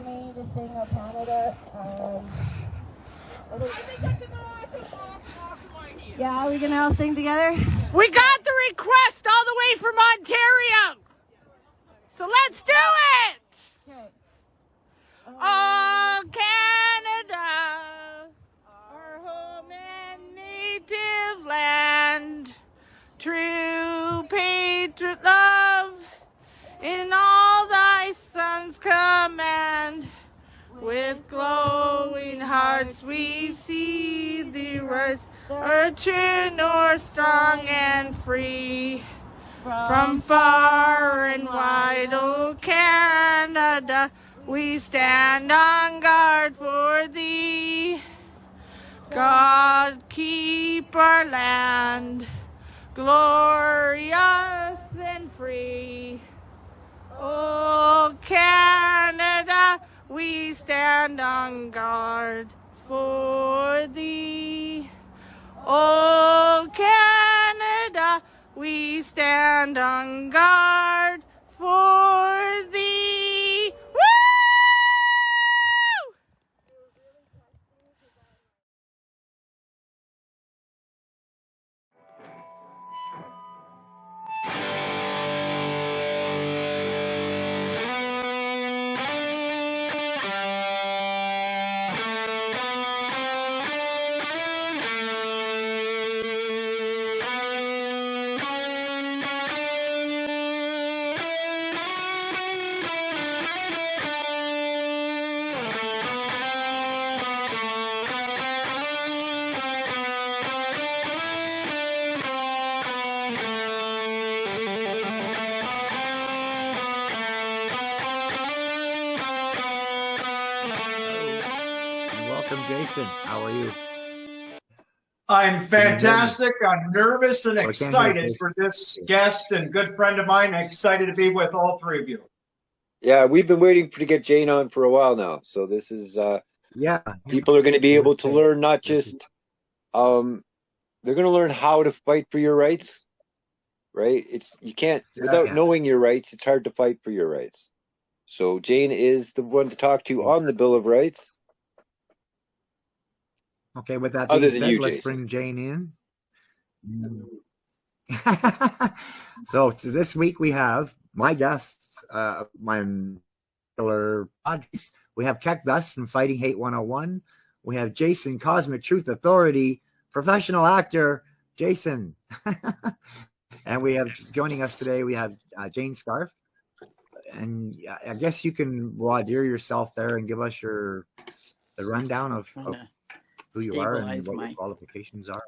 me to sing of Canada. I think that's an awesome idea. Yeah, are we gonna all sing together? We got the request all the way from Ontario. So let's do it! Okay. Oh, Canada, our home and native land, true patriot love, in all thy sons' command. With glowing hearts we see thee rise, our true north, strong and free. From far and wide, O Canada, we stand on guard for thee. God keep our land glorious and free. O Canada, we stand on guard for thee. O Canada, we stand on guard for thee. Woo! Welcome, Jason. How are you? I'm fantastic. I'm nervous and I can't excited hear for this guest and good friend of mine. Excited to be with all three of you. Yeah, we've been waiting to get Jane on for a while now. So this is Yeah. people are going to be able to learn not just they're going to learn how to fight for your rights, right? You can't without knowing your rights, it's hard to fight for your rights. So Jane is the one to talk to on the Bill of Rights. Okay, with that Other being than said, you, let's Jason. bring Jane in. So this week we have my guests, my regular podcast. We have Keck Thus from Fighting Hate 101. We have Jason, Cosmic Truth Authority, professional actor, Jason. And we have joining us today, we have Jane Scharf. And I guess you can wadir yourself there and give us the rundown of who you are and what your qualifications are.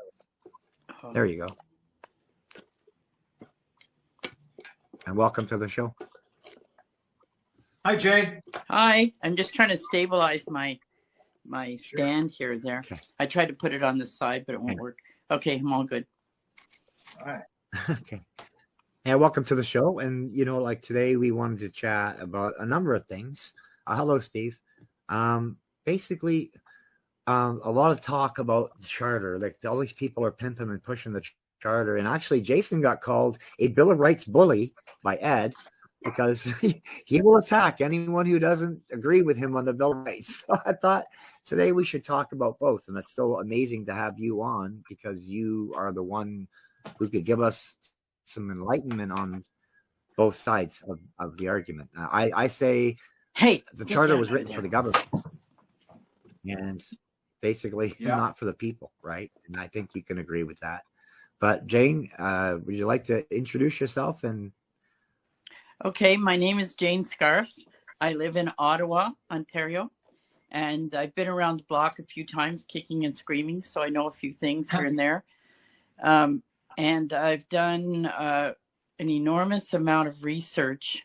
There you go. And welcome to the show. Hi, Jane. Hi. I'm just trying to stabilize my stand here and there. Okay. I tried to put it on the side, but it won't work. Okay, I'm all good. All right. Okay. And welcome to the show. And, like today we wanted to chat about a number of things. Hello, Steve. Basically, a lot of talk about the charter. Like all these people are pimping and pushing the charter. And actually, Jason got called a Bill of Rights bully by Ed because he will attack anyone who doesn't agree with him on the Bill of Rights. So I thought today we should talk about both. And that's so amazing to have you on because you are the one who could give us some enlightenment on both sides of the argument. I say, hey, the charter was written for the government and basically not for the people, right? And I think you can agree with that. But Jane, would you like to introduce yourself? And okay, my name is Jane Scharf. I live in Ottawa, Ontario, and I've been around the block a few times, kicking and screaming, so I know a few things here and there. And I've done an enormous amount of research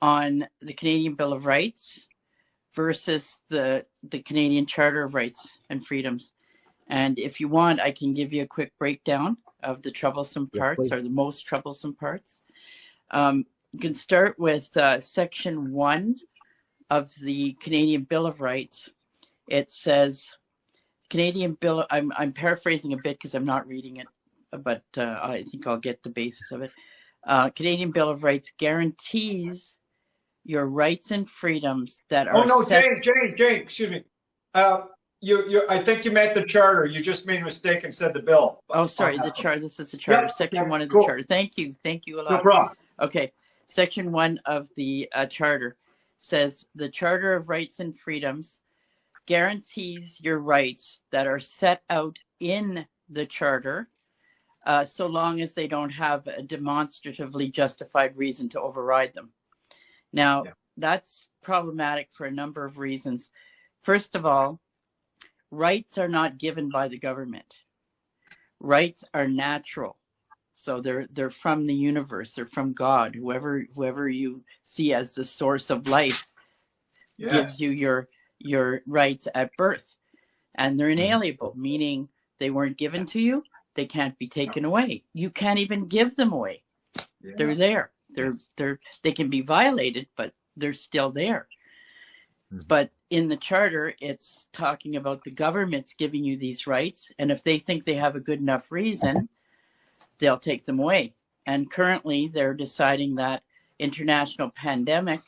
on the Canadian Bill of Rights versus the Canadian Charter of Rights and Freedoms. And if you want, I can give you a quick breakdown of the troublesome parts or the most troublesome parts. You can start with Section 1 of the Canadian Bill of Rights. It says, Canadian Bill, I'm paraphrasing a bit because I'm not reading it, but I think I'll get the basis of it. Canadian Bill of Rights guarantees your rights and freedoms that Oh are no, set. Jane, excuse me. I think you meant the charter. You just made a mistake and said the bill. Oh, sorry, the charter. This is the charter. Yep, Section okay, 1 of the cool. charter. Thank you a lot. No problem. Okay, Section 1 of the charter says the Charter of Rights and Freedoms guarantees your rights that are set out in the charter, so long as they don't have a demonstratively justified reason to override them. Now, that's problematic for a number of reasons. First of all, rights are not given by the government. Rights are natural. So they're from the universe, they're from God. Whoever you see as the source of life gives you your rights at birth. And they're inalienable, meaning they weren't given to you, they can't be taken away. You can't even give them away. They're there. They can be violated, but they're still there. But in the charter, it's talking about the government's giving you these rights, and if they think they have a good enough reason, they'll take them away. And currently, they're deciding that international pandemic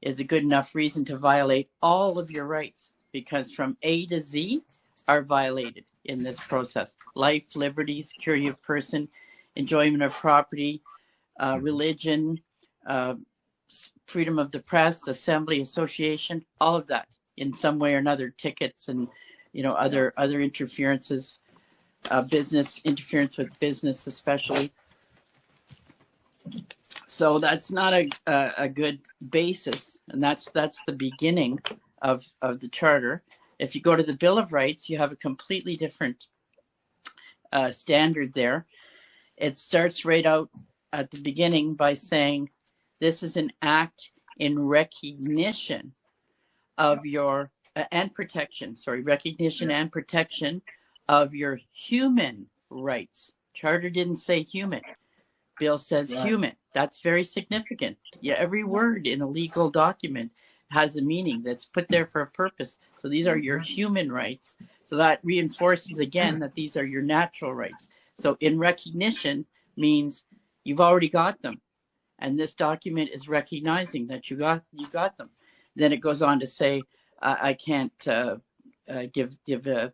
is a good enough reason to violate all of your rights, because from A to Z are violated in this process. Life, liberty, security of person, enjoyment of property, religion, freedom of the press, assembly, association, all of that in some way or another, tickets and, other interferences, business interference with business, especially. So that's not a good basis. And that's the beginning of the charter. If you go to the Bill of Rights, you have a completely different standard there. It starts right out at the beginning by saying, this is an act in recognition of your, recognition and protection of your human rights. Charter didn't say human. Bill says human. That's very significant. Yeah, every word in a legal document has a meaning that's put there for a purpose. So these are your human rights. So that reinforces again that these are your natural rights. So in recognition means you've already got them. And this document is recognizing that you got them. Then it goes on to say, I can't give a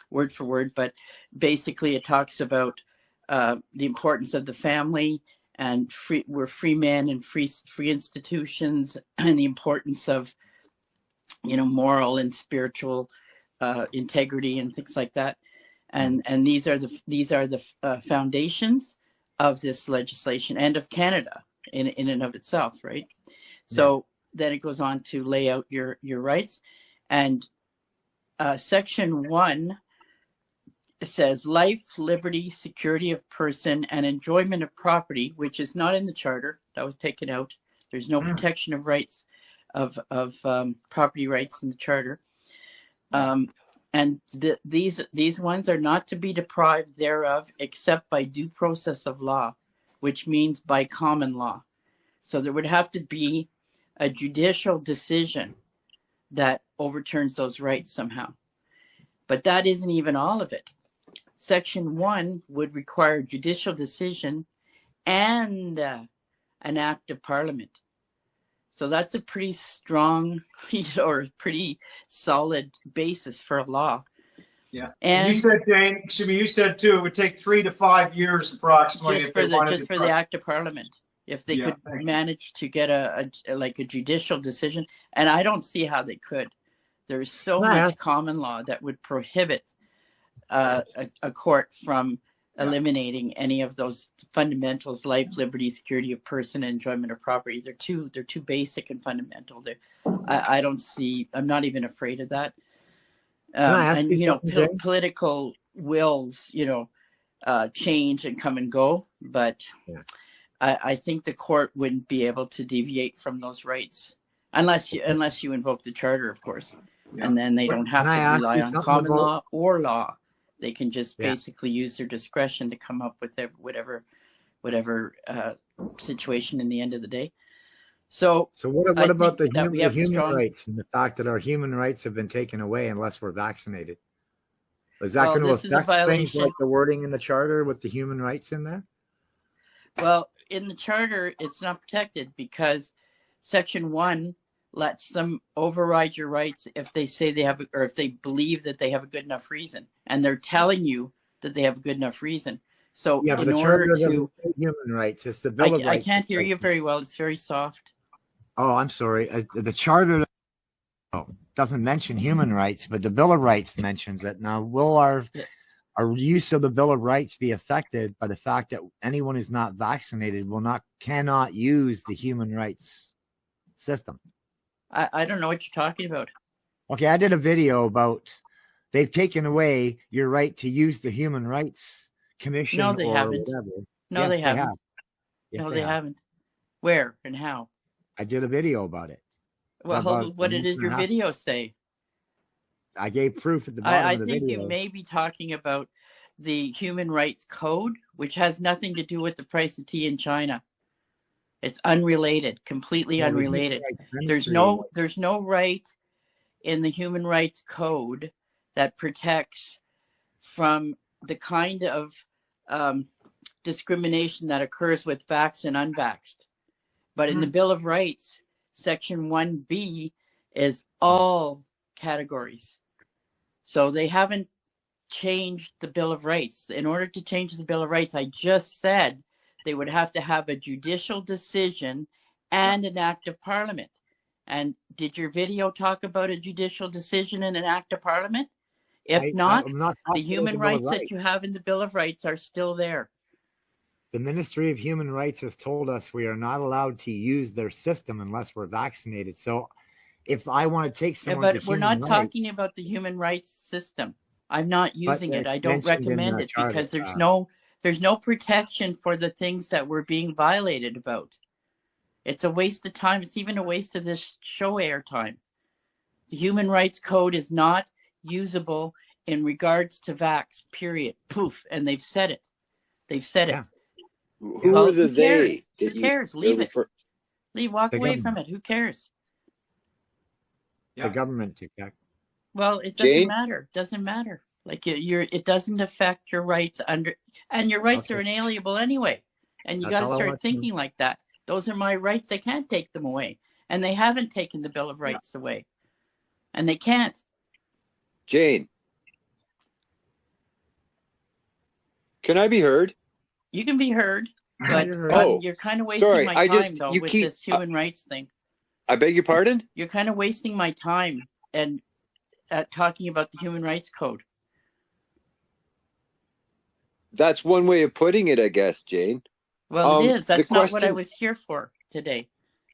word for word, but basically it talks about the importance of the family, and we're free men and free institutions, and the importance of moral and spiritual integrity and things like that. And these are the foundations of this legislation and of Canada in and of itself, right? So then it goes on to lay out your rights, and Section 1 says life, liberty, security of person, and enjoyment of property, which is not in the charter. That was taken out. There's no protection of rights of property rights in the charter. And these ones are not to be deprived thereof except by due process of law, which means by common law. So there would have to be a judicial decision that overturns those rights somehow. But that isn't even all of it. Section 1 would require judicial decision and an act of Parliament. So that's a pretty strong, or pretty solid basis for a law. Yeah. And you said, Jane, excuse me, you said too, it would take 3 to 5 years approximately. Just for the act of Parliament, if they could manage to get a judicial decision, and I don't see how they could. There's so much common law that would prohibit a court from eliminating any of those fundamentals: life, liberty, security of person, and enjoyment of property. They're too basic and fundamental. I don't see. I'm not even afraid of that. And political wills, change and come and go, but I think the court wouldn't be able to deviate from those rights unless you invoke the charter, of course, and then they don't have to rely on common law or law. They can just basically use their discretion to come up with whatever situation in the end of the day. So what about the human rights and the fact that our human rights have been taken away unless we're vaccinated? Is that going to affect things like the wording in the charter with the human rights in there? Well, in the charter, it's not protected because Section 1 lets them override your rights if they say they have, or if they believe that they have a good enough reason, and they're telling you that they have a good enough reason. So Yeah, but in the order charter doesn't to, say human rights. It's the Bill of I Rights. can't hear you very well. It's very soft. Oh, I'm sorry. The charter doesn't mention human rights, but the Bill of Rights mentions it. Now, will our use of the Bill of Rights be affected by the fact that anyone who's not vaccinated cannot use the human rights system? I don't know what you're talking about. Okay, I did a video about they've taken away your right to use the Human Rights Commission. No, they or haven't. whatever. No, Yes, they haven't. have. Yes, No, they they have. haven't. Where and how? I did a video about it. Well, what did your video say? I gave proof at the bottom I of the think video. you may be talking about the Human Rights Code, which has nothing to do with the price of tea in China. It's unrelated, completely Well, the Human unrelated. Rights There's Ministry- no right in the Human Rights Code that protects from the kind of discrimination that occurs with vaxxed and unvaxxed. But in the Bill of Rights, Section 1B is all categories. So they haven't changed the Bill of Rights. In order to change the Bill of Rights, I just said they would have to have a judicial decision and an act of parliament. And did your video talk about a judicial decision and an act of parliament? If not, the human rights that you have in the Bill of Rights are still there. The Ministry of Human Rights has told us we are not allowed to use their system unless we're vaccinated. So if I want to take someone but we're not talking about the human rights system. I'm not using it. I don't recommend it because there's no protection for the things that we're being violated about. It's a waste of time. It's even a waste of this show airtime. The Human Rights Code is not usable in regards to vax, period. Poof. And they've said it. They've said it. Who are the they? Who cares? Leave it. Walk away from it. Who cares? The government, TikTok. Well, it doesn't matter. Doesn't matter. Like it doesn't affect your rights and your rights are inalienable anyway. And you got to start thinking like that. Those are my rights. They can't take them away. And they haven't taken the Bill of Rights away. And they can't. Jane, can I be heard? You can be heard, but you're kind of wasting my time with this human rights thing. I beg your pardon? You're kind of wasting my time and talking about the Human Rights Code. That's one way of putting it, I guess, Jane. Well, it is. That's not what I was here for today.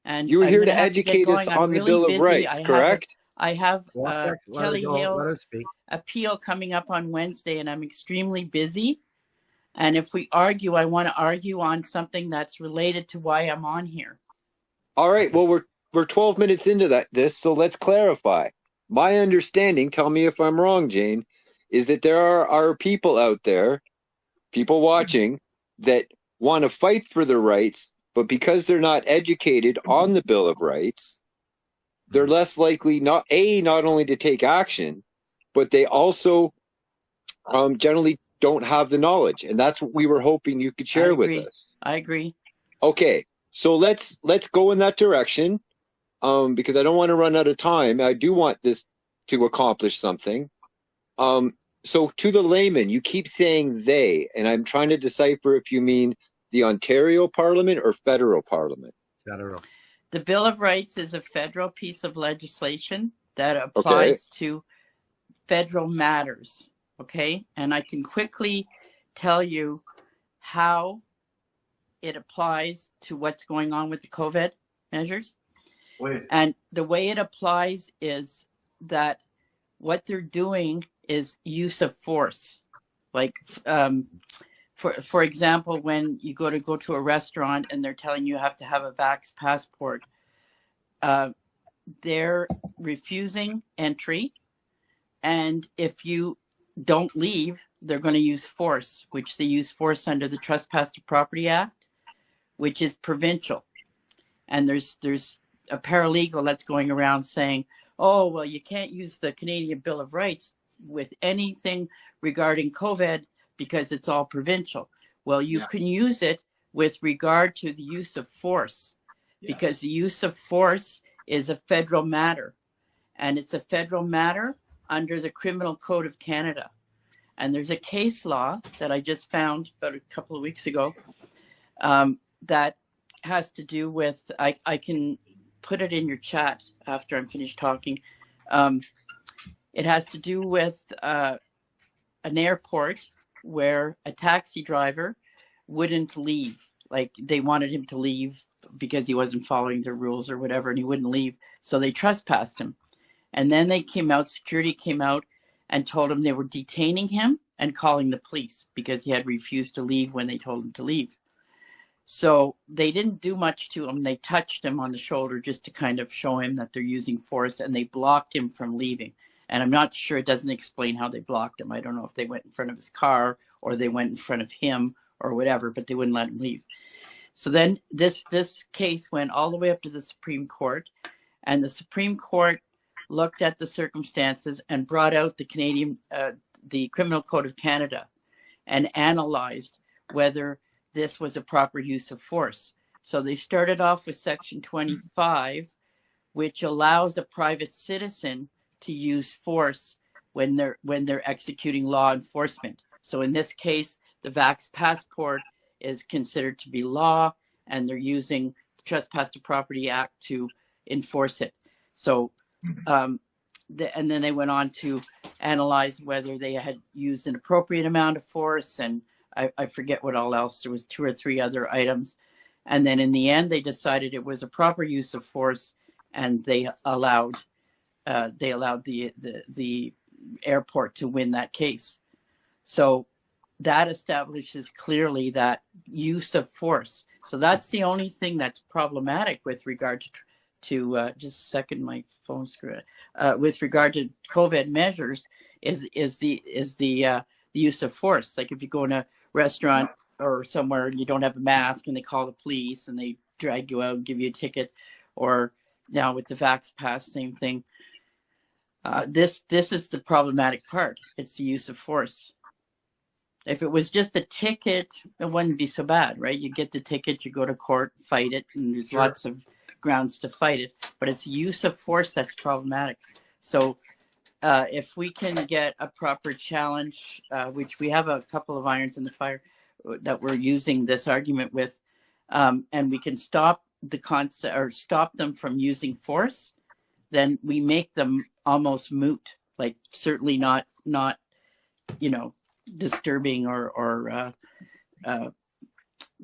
And you were here to educate us on the Bill of Rights, correct? I have Kelly Hale's appeal coming up on Wednesday, and I'm extremely busy. And if we argue, I want to argue on something that's related to why I'm on here. All right. Well, we're 12 minutes into this, so let's clarify. My understanding, tell me if I'm wrong, Jane, is that there are people out there, people watching, that want to fight for their rights, but because they're not educated on the Bill of Rights, they're less likely not only to take action, but they also generally don't have the knowledge. And that's what we were hoping you could share with us. I agree. Okay, so let's go in that direction, because I don't want to run out of time. I do want this to accomplish something. So to the layman, you keep saying they, and I'm trying to decipher if you mean the Ontario Parliament or federal Parliament. Federal. The Bill of Rights is a federal piece of legislation that applies to federal matters. Okay, and I can quickly tell you how it applies to what's going on with the COVID measures. Please. And the way it applies is that what they're doing is use of force. Like, for example, when you go to a restaurant and they're telling you have to have a vax passport, they're refusing entry. And if you don't leave, they're going to use force, which they use force under the Trespass to Property Act, which is provincial. And there's a paralegal that's going around saying, oh, well, you can't use the Canadian Bill of Rights with anything regarding COVID because it's all provincial. Well, you can use it with regard to the use of force. because the use of force is a federal matter, and it's a federal matter under the Criminal Code of Canada. And there's a case law that I just found about a couple of weeks ago that has to do with, I can put it in your chat after I'm finished talking. It has to do with an airport where a taxi driver wouldn't leave. Like, they wanted him to leave because he wasn't following the rules or whatever, and he wouldn't leave. So they trespassed him. And then they came out, security came out and told him they were detaining him and calling the police because he had refused to leave when they told him to leave. So they didn't do much to him. They touched him on the shoulder just to kind of show him that they're using force, and they blocked him from leaving. And I'm not sure, it doesn't explain how they blocked him. I don't know if they went in front of his car or they went in front of him or whatever, but they wouldn't let him leave. So then this case went all the way up to the Supreme Court, and the Supreme Court looked at the circumstances and brought out the Criminal Code of Canada and analyzed whether this was a proper use of force. So they started off with Section 25, which allows a private citizen to use force when they're executing law enforcement. So in this case, the Vax passport is considered to be law, and they're using the Trespass to Property Act to enforce it. So, and then they went on to analyze whether they had used an appropriate amount of force, and I forget what all else. There was 2 or 3 other items. And then in the end, they decided it was a proper use of force, and they allowed the airport to win that case. So that establishes clearly that use of force. So that's the only thing that's problematic with regard to just a second, my phone screwed. With regard to COVID measures, is the use of force. Like if you go in a restaurant or somewhere and you don't have a mask and they call the police and they drag you out and give you a ticket, or now with the Vax Pass, same thing. This is the problematic part. It's the use of force. If it was just a ticket, it wouldn't be so bad, right? You get the ticket, you go to court, fight it, and there's lots of grounds to fight it. But it's the use of force that's problematic. So if we can get a proper challenge, which we have a couple of irons in the fire that we're using this argument with, and we can stop the concept or stop them from using force, then we make them almost moot, like certainly not disturbing or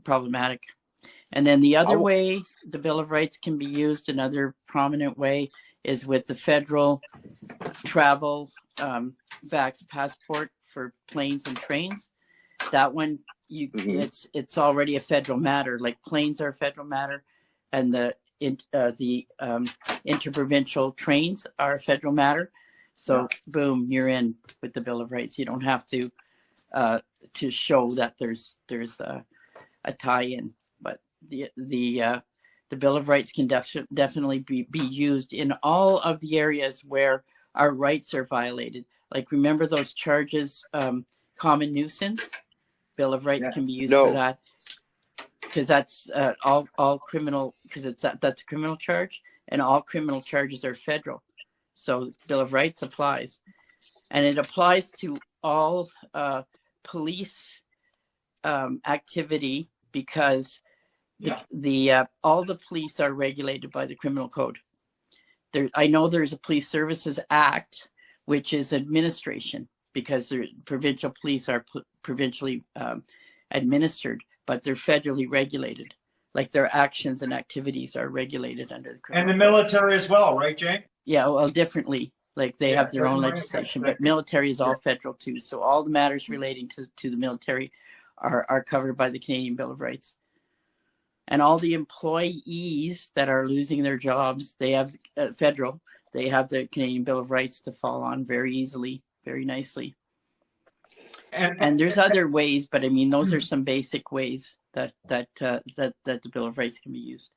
problematic. And then the other way the Bill of Rights can be used, another prominent way, is with the federal travel Vax passport for planes and trains. That one, it's already a federal matter. Like planes are a federal matter, and the interprovincial trains are a federal matter. So boom, you're in with the Bill of Rights. You don't have to show that there's a tie-in, but the Bill of Rights can definitely be used in all of the areas where our rights are violated. Like remember those charges, common nuisance. Bill of Rights can be used for that, because that's all criminal, because that's a criminal charge, and all criminal charges are federal. So Bill of Rights applies, and it applies to all police activity, because all the police are regulated by the criminal code. I know there's a Police Services Act, which is administration, because the provincial police are provincially administered, but they're federally regulated. Like their actions and activities are regulated under the criminal And the code. Military as well, right, Jane? Yeah, well, differently. Like they have their own legislation, but military is all federal too. So all the matters relating to the military are covered by the Canadian Bill of Rights. And all the employees that are losing their jobs, they have federal. They have the Canadian Bill of Rights to fall on very easily, very nicely. And there's other ways, but I mean, those are some basic ways that the Bill of Rights can be used.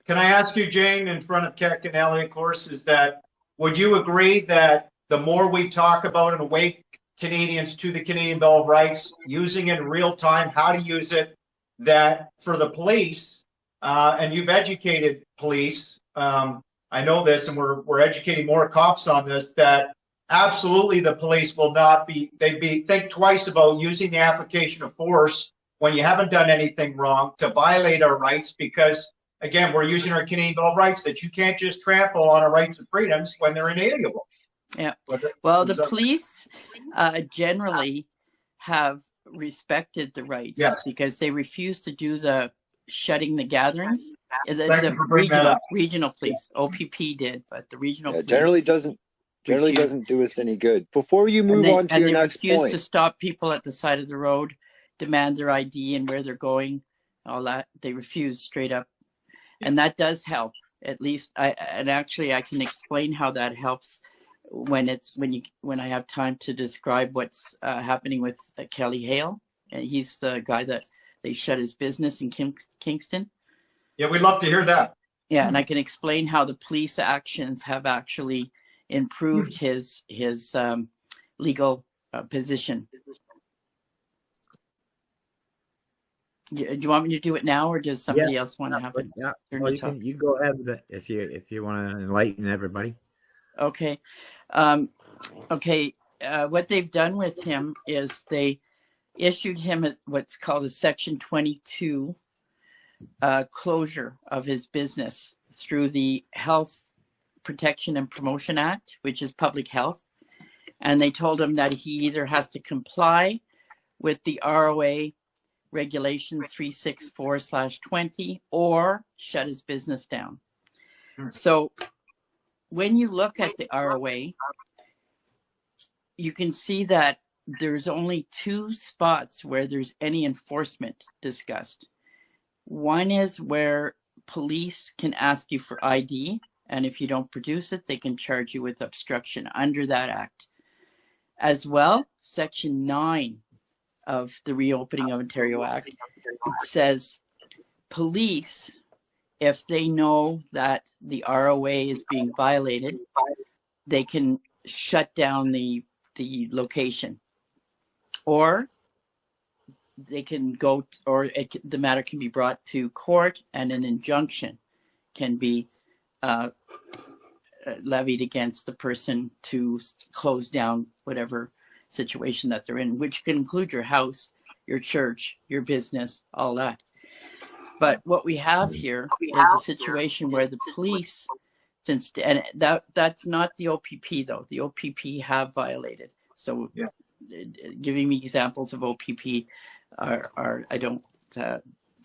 Can I ask you, Jane, in front of Keck and Ellie, of course, is that would you agree that the more we talk about and awake Canadians to the Canadian Bill of Rights, using it in real time, how to use it, that for the police, and you've educated police. I know this, and we're educating more cops on this, that absolutely the police will not be, think twice about using the application of force when you haven't done anything wrong to violate our rights, because again, we're using our Canadian Bill of Rights that you can't just trample on our rights and freedoms when they're inalienable. Yeah. Well, the police generally have respected the rights, yes, because they refuse to do the shutting the gatherings. The regional police, OPP did, but the regional police generally doesn't do us any good. Before you move on to your next point, refuse to stop people at the side of the road, demand their ID and where they're going, all that. They refuse straight up, and that does help. At least I can explain how that helps when I have time to describe what's happening with Kelly Hale. And he's the guy that they shut his business in Kingston. Yeah, we'd love to hear that. Yeah, and I can explain how the police actions have actually improved his legal position. Do you want me to do it now, or does somebody else want to have it? Yeah, well, you go ahead with it if you want to enlighten everybody. Okay. What they've done with him is they issued him what's called a Section 22 closure of his business through the Health Protection and Promotion Act, which is public health. And they told him that he either has to comply with the ROA Regulation 364/20 or shut his business down. So when you look at the ROA, you can see that there's only two spots where there's any enforcement discussed. One is where police can ask you for ID, and if you don't produce it, they can charge you with obstruction under that act. As well, Section 9 of the Reopening of Ontario Act says police, if they know that the ROA is being violated, they can shut down the location, or they can go, or the matter can be brought to court, and an injunction can be levied against the person to close down whatever situation that they're in, which can include your house, your church, your business, all that. But what we have here is a situation where the police, that's not the OPP though. The OPP have violated. So giving me examples of OPP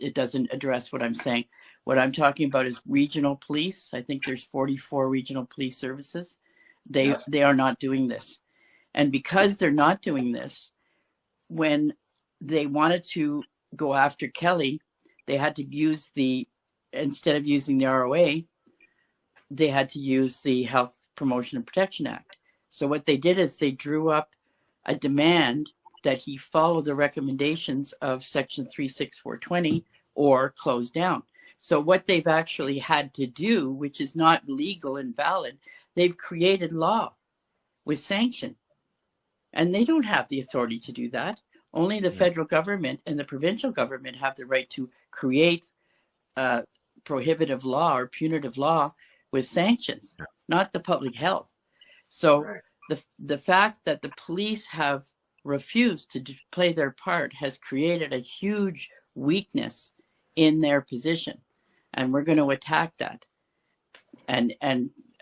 it doesn't address what I'm saying. What I'm talking about is regional police. I think there's 44 regional police services. They are not doing this. And because they're not doing this, when they wanted to go after Kelly, they had to use instead of using the ROA, they had to use the Health Promotion and Protection Act. So what they did is they drew up a demand that he follow the recommendations of Section 36420 or close down. So what they've actually had to do, which is not legal and valid, they've created law with sanction. And they don't have the authority to do that. Only the federal government and the provincial government have the right to create prohibitive law or punitive law with sanctions, not the public health. So the fact that the police have refused to play their part has created a huge weakness in their position, and we're going to attack that. And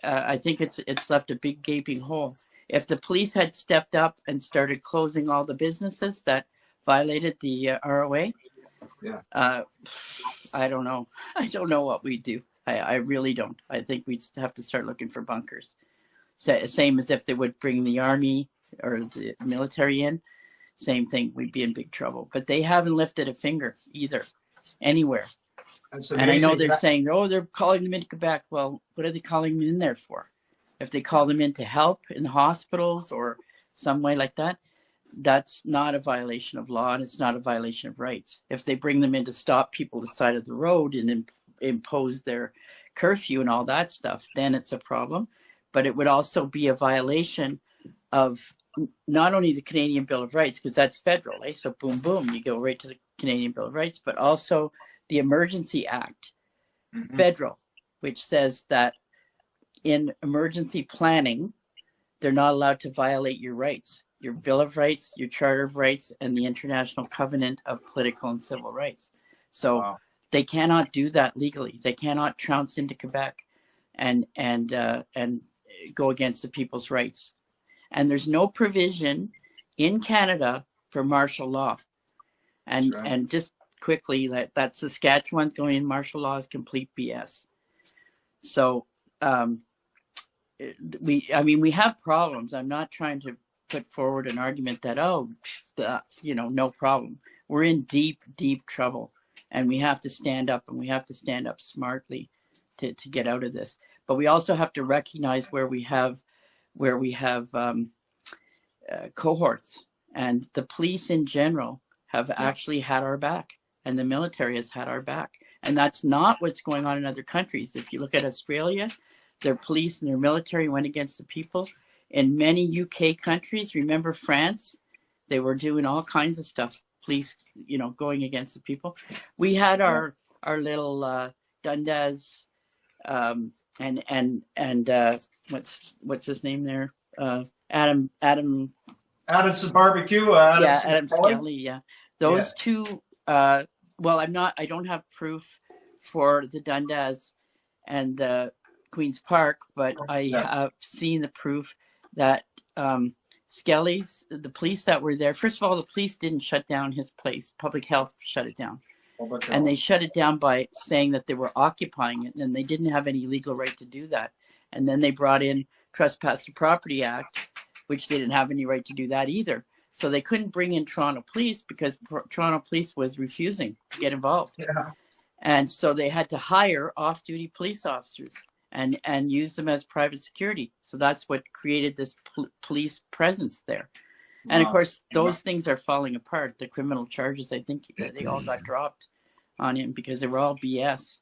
I think it's left a big gaping hole. If the police had stepped up and started closing all the businesses that violated the ROA, I don't know. I don't know what we'd do. I really don't. I think we'd have to start looking for bunkers. Same as if they would bring the army or the military in. Same thing. We'd be in big trouble. But they haven't lifted a finger either, anywhere. And I know they're saying, oh, they're calling them into Quebec. Well, what are they calling them in there for? If they call them in to help in the hospitals or some way like that, that's not a violation of law, and it's not a violation of rights. If they bring them in to stop people at the side of the road and impose their curfew and all that stuff, then it's a problem. But it would also be a violation of not only the Canadian Bill of Rights, because that's federal, so boom, boom, you go right to the Canadian Bill of Rights, but also the Emergency Act, federal, which says that in emergency planning, they're not allowed to violate your rights, your Bill of Rights, your Charter of Rights, and the International Covenant of Political and Civil Rights. So they cannot do that legally. They cannot trounce into Quebec and go against the people's rights. And there's no provision in Canada for martial law. And just quickly, that Saskatchewan going in martial law is complete BS. So we have problems. I'm not trying to put forward an argument that no problem. We're in deep, deep trouble, and we have to stand up, and we have to stand up smartly to get out of this. But we also have to recognize where we have cohorts, and the police in general have actually had our back, and the military has had our back. And that's not what's going on in other countries. If you look at Australia, their police and their military went against the people. In many UK countries, remember France, they were doing all kinds of stuff, police, going against the people. We had our little Dundas, and what's his name there? Adam Adamson Barbecue. Adam Skelly. Yeah, those two. I don't have proof for the Dundas and the Queen's Park, but I have seen the proof that Skelly's, the police that were there. First of all, the police didn't shut down his place. Public health shut it down. And they shut it down by saying that they were occupying it, and they didn't have any legal right to do that. And then they brought in Trespass to Property Act, which they didn't have any right to do that either. So they couldn't bring in Toronto Police because Toronto Police was refusing to get involved. Yeah. And so they had to hire off-duty police officers and use them as private security. So that's what created this police presence there. And of course, those things are falling apart. The criminal charges, I think they all got dropped on him because they were all BS.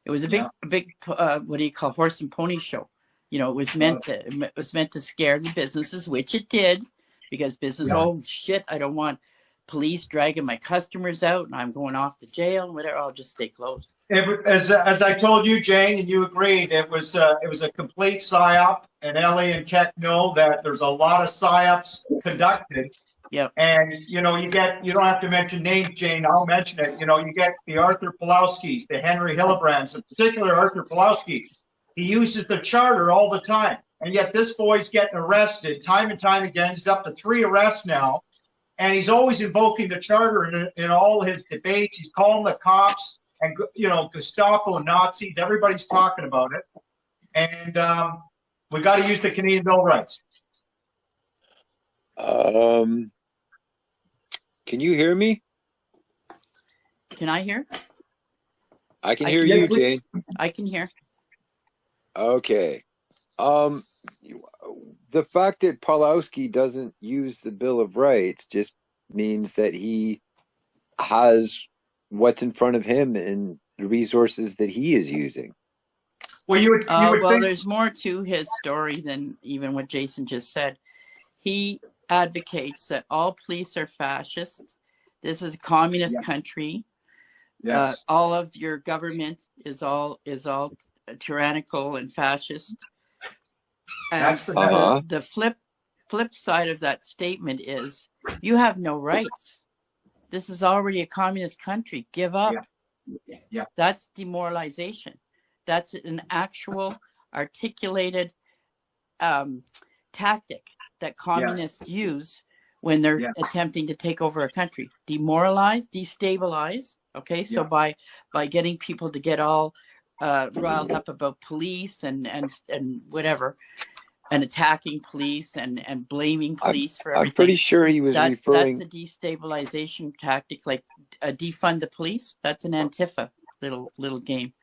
It was a big what do you call, horse and pony show. It was meant to scare the businesses, which it did, because business, oh shit, I don't want police dragging my customers out and I'm going off to jail and whatever. I'll just stay closed. As I told you, Jane, and you agreed, it was a complete psyop, and Ellie and Keck know that there's a lot of psyops conducted. Yeah. And you don't have to mention names, Jane. I'll mention it. You get the Arthur Pulowskis, the Henry Hillebrands, in particular Arthur Pulowski. He uses the charter all the time, and yet this boy's getting arrested time and time again. He's up to 3 arrests now, and he's always invoking the charter in all his debates. He's calling the cops and Gestapo Nazis. Everybody's talking about it, and we got to use the Canadian Bill of Rights. Can you hear me? Can I hear? I can hear you, Jane. I can hear. Okay. The fact that Pawlowski doesn't use the Bill of Rights just means that he has what's in front of him and the resources that he is using. Well, you would think... there's more to his story than even what Jason just said. He advocates that all police are fascist. This is a communist country. Yes. All of your government is all tyrannical and fascist. And that's the the flip side of that statement is you have no rights. This is already a communist country. Give up. Yeah. That's demoralization. That's an actual articulated tactic that communists use when they're attempting to take over a country. Demoralize, destabilize. Okay, so by getting people to get all riled up about police and whatever, and attacking police and blaming police for everything. I'm pretty sure he was referring. That's a destabilization tactic, like defund the police. That's an Antifa little game,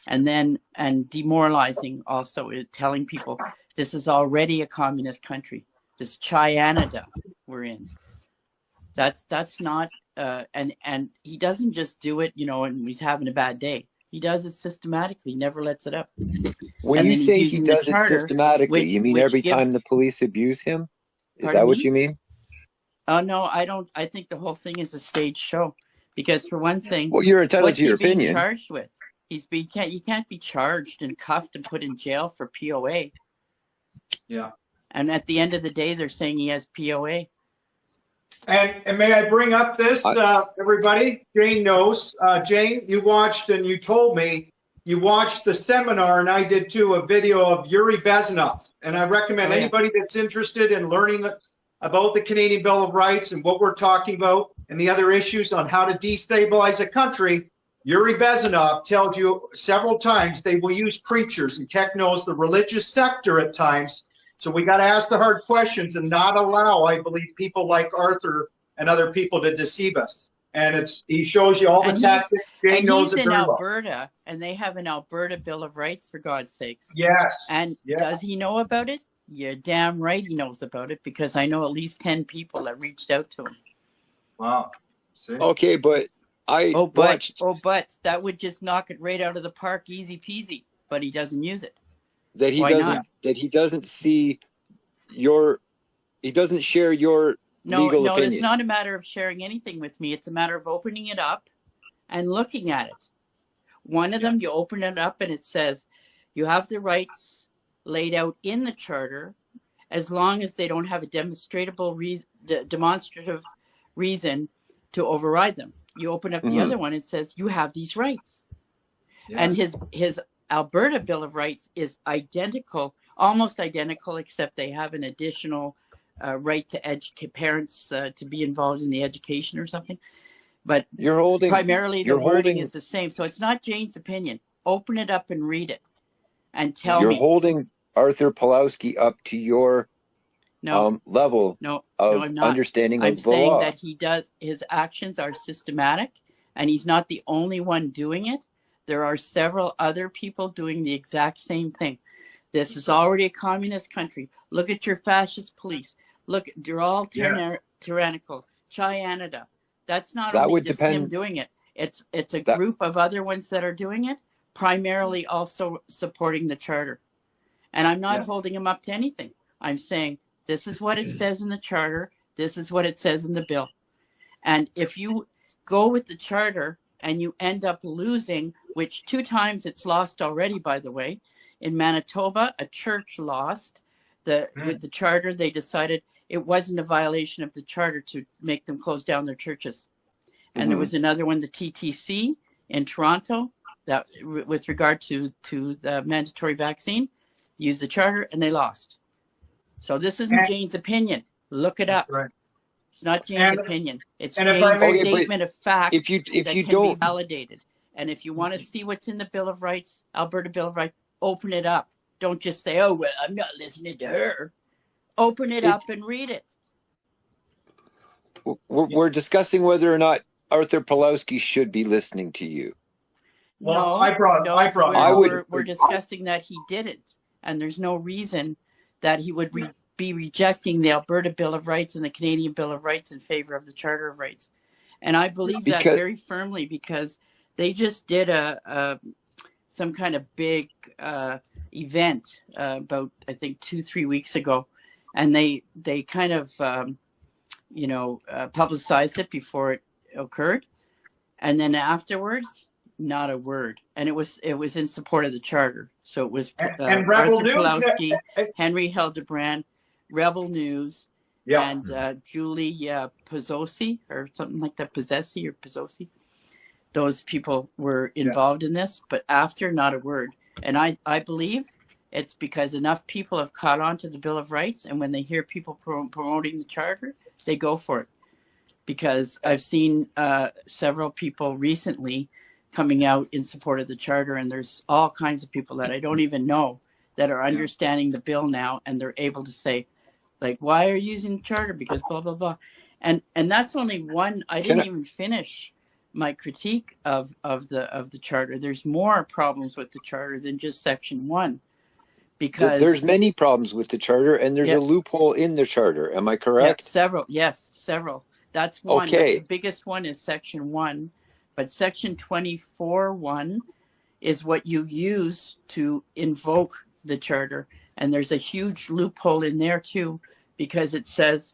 and demoralizing also, telling people this is already a communist country. This Chyanada we're in. That's not. And he doesn't just do it, and he's having a bad day. He does it systematically, never lets it up. When you say he does it systematically, you mean every time the police abuse him? Is that what you mean? Oh, no, I don't. I think the whole thing is a staged show. Because for one thing, well, you're entitled to your opinion. Charged with? You can't be charged and cuffed and put in jail for POA. Yeah. And at the end of the day, they're saying he has POA. And may I bring up this, everybody? Jane knows. Jane, you watched and you told me you watched the seminar, and I did too, a video of Yuri Bezmenov. And I recommend anybody that's interested in learning about the Canadian Bill of Rights and what we're talking about and the other issues on how to destabilize a country. Yuri Bezmenov tells you several times they will use preachers, and Keck knows the religious sector at times. So we got to ask the hard questions and not allow, I believe, people like Arthur and other people to deceive us. And he shows you all the tactics. Jane knows it he's in very well. Alberta, and they have an Alberta Bill of Rights, for God's sakes. Yes. And does he know about it? You're damn right he knows about it, because I know at least 10 people that reached out to him. Wow. See? Okay, but but that would just knock it right out of the park, easy peasy. But he doesn't use it. He doesn't share your legal opinion. It's not a matter of sharing anything with me. It's a matter of opening it up and looking at it. One of them, you open it up and it says you have the rights laid out in the charter as long as they don't have a demonstrative reason to override them. You open up the other one, it says you have these rights. Yeah. And his Alberta Bill of Rights is almost identical, except they have an additional right to educate parents to be involved in the education or something. But primarily the wording is the same. So it's not Jane's opinion. Open it up and read it and tell me. You're holding Arthur Pawlowski up to your level of understanding of the law. I'm saying that his actions are systematic, and he's not the only one doing it. There are several other people doing the exact same thing. This is already a communist country. Look at your fascist police. Look, they're all tyrannical. Canada. That's not only just him doing it. It's a group of other ones that are doing it, primarily also supporting the charter. And I'm not holding him up to anything. I'm saying this is what it says in the charter. This is what it says in the bill. And if you go with the charter and you end up losing, which 2 times it's lost already, by the way. In Manitoba, a church lost. With the charter, they decided it wasn't a violation of the charter to make them close down their churches. And there was another one, the TTC in Toronto, that with regard to the mandatory vaccine, used the charter, and they lost. So this isn't Jane's opinion. Look it up. Right. It's not Jane's opinion. It's Jane's statement of fact that can be validated. And if you want to see what's in the Bill of Rights, Alberta Bill of Rights, open it up. Don't just say, oh, well, I'm not listening to her. Open it up and read it. We're discussing whether or not Arthur Pawlowski should be listening to you. Well, we're discussing that he didn't. And there's no reason that he would be rejecting the Alberta Bill of Rights and the Canadian Bill of Rights in favor of the Charter of Rights. And I believe that very firmly, because they just did some kind of big event about, I think, 2-3 weeks ago. And they kind of, publicized it before it occurred. And then afterwards, not a word. And it was in support of the charter. So it was and Arthur Pawlowski, Henry Hildebrand, Rebel News, and Julie Pizzosi, or something like that, Pizzosi. Those people were involved in this, but after, not a word. And I believe it's because enough people have caught on to the Bill of Rights, and when they hear people promoting the charter, they go for it. Because I've seen several people recently coming out in support of the charter, and there's all kinds of people that I don't even know that are understanding the bill now, and they're able to say, like, why are you using the charter? Because blah, blah, blah. And that's only one. I didn't even finish my critique of the charter. There's more problems with the charter than just Section 1. Because there's many problems with the charter, and there's a loophole in the charter. Am I correct? Several. That's one. Okay. That's the biggest one is Section 1. But Section 24(1) is what you use to invoke the charter. And there's a huge loophole in there, too, because it says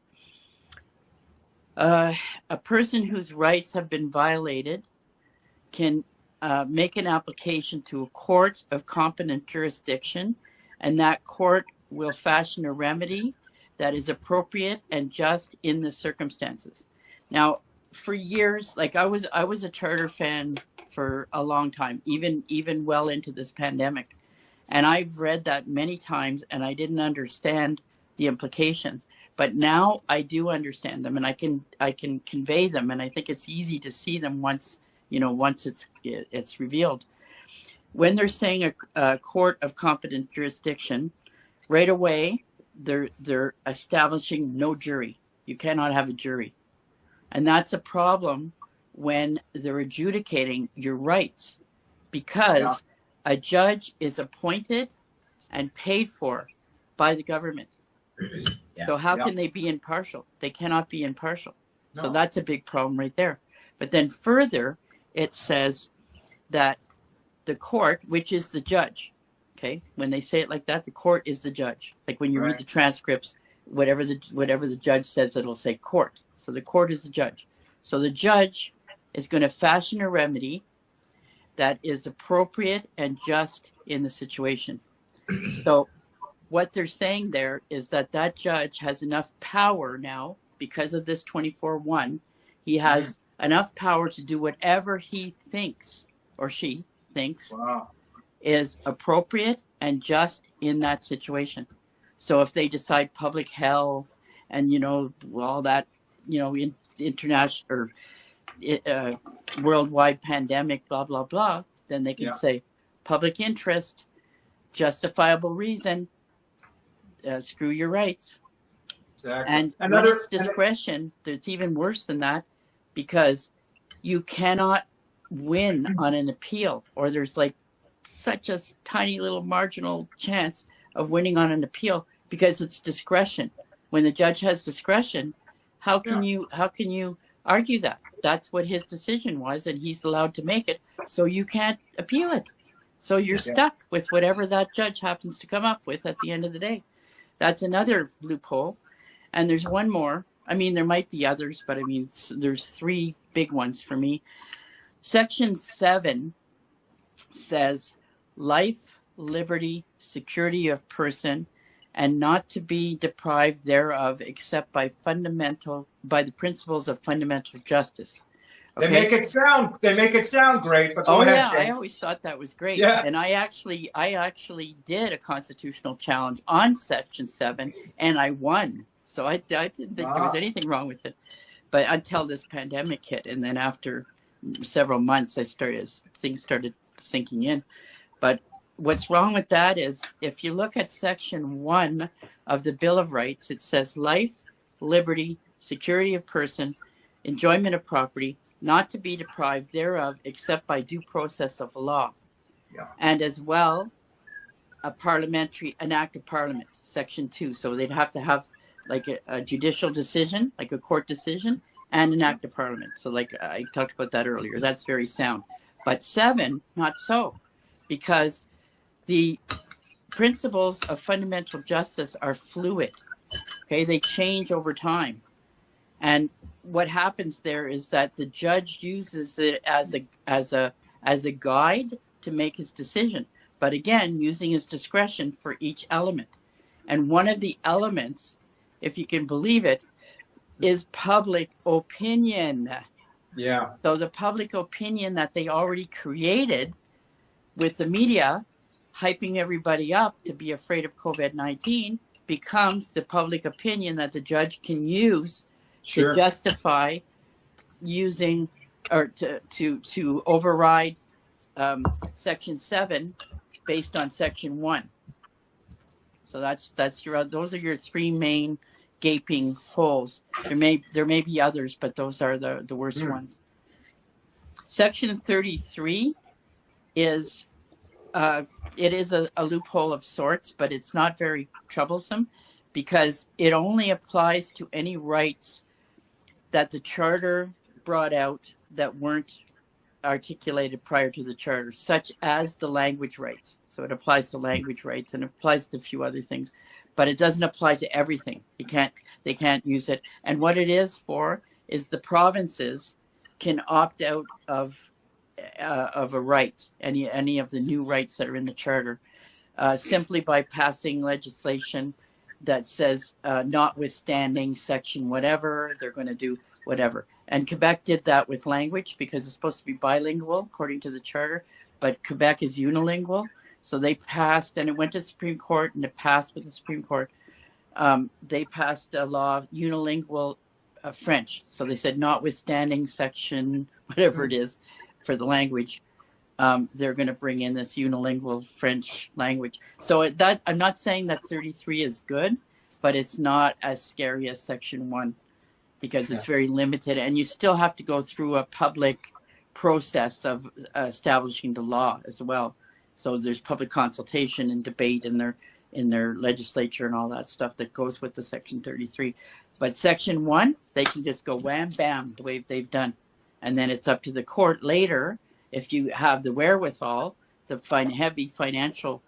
a person whose rights have been violated can make an application to a court of competent jurisdiction, and that court will fashion a remedy that is appropriate and just in the circumstances. Now, for years, like I was a charter fan for a long time, even well into this pandemic. And I've read that many times and I didn't understand the implications. But now I do understand them and I can convey them, and I think it's easy to see them once it's revealed. When they're saying a court of competent jurisdiction, right away they're establishing no jury. You cannot have a jury. And that's a problem when they're adjudicating your rights, because a judge is appointed and paid for by the government. So how can they be impartial? They cannot be impartial. No. So that's a big problem right there. But then further, it says that the court, which is the judge, okay, when they say it like that, the court is the judge. Like when you read the transcripts, whatever the judge says, it'll say court. So the court is the judge. So the judge is going to fashion a remedy that is appropriate and just in the situation. So what they're saying there is that judge has enough power now, because of this 24-1, he has enough power to do whatever he thinks or she thinks is appropriate and just in that situation. So if they decide public health and, all that, international or worldwide pandemic, blah, blah, blah, then they can say public interest, justifiable reason, screw your rights. Exactly. And when it's discretion, it's even worse than that, because you cannot win on an appeal, or there's like such a tiny little marginal chance of winning on an appeal because it's discretion. When the judge has discretion, how can you argue that? That's what his decision was, and he's allowed to make it, so you can't appeal it. So you're stuck with whatever that judge happens to come up with at the end of the day. That's another loophole. And there's one more. I mean, there might be others, but I mean, there's three big ones for me. Section 7 says life, liberty, security of person, and not to be deprived thereof except by the principles of fundamental justice. Okay? They make it sound great, but go ahead, Jane. I always thought that was great. Yeah. And I actually did a constitutional challenge on Section 7, and I won. So I didn't think there was anything wrong with it. But until this pandemic hit, and then after several months, things started sinking in. But what's wrong with that is, if you look at Section 1 of the Bill of Rights, it says life, liberty, security of person, enjoyment of property, not to be deprived thereof except by due process of law. Yeah. And as well, an act of parliament, Section 2. So they'd have to have like a judicial decision, like a court decision, and an act of parliament. So like I talked about that earlier, that's very sound. But 7, not so, because the principles of fundamental justice are fluid. Okay, they change over time. And what happens there is that the judge uses it as a guide to make his decision, but again, using his discretion for each element. And one of the elements, if you can believe it, is public opinion. Yeah. So the public opinion that they already created with the media hyping everybody up to be afraid of COVID-19 becomes the public opinion that the judge can use to justify using or to override Section 7 based on Section 1. So those are your three main gaping holes. There may be others, but those are the worst ones. Section 33 is it is a loophole of sorts, but it's not very troublesome because it only applies to any rights that the charter brought out that weren't articulated prior to the charter, such as the language rights. So it applies to language rights and it applies to a few other things, but it doesn't apply to everything. They can't use it. And what it is for is the provinces can opt out of of a right, any of the new rights that are in the charter, simply by passing legislation that says, notwithstanding section whatever, they're going to do whatever. And Quebec did that with language because it's supposed to be bilingual according to the charter, but Quebec is unilingual. So they passed, and it went to the Supreme Court, and it passed with the Supreme Court. They passed a law unilingual French. So they said, notwithstanding section whatever it is for the language, they're going to bring in this unilingual French language. So that I'm not saying that 33 is good, but it's not as scary as section 1 because it's very limited, and you still have to go through a public process of establishing the law as well. So there's public consultation and debate in their legislature and all that stuff that goes with the section 33. But section 1, they can just go wham bam the way they've done, and then it's up to the court later, if you have the wherewithal, the heavy financial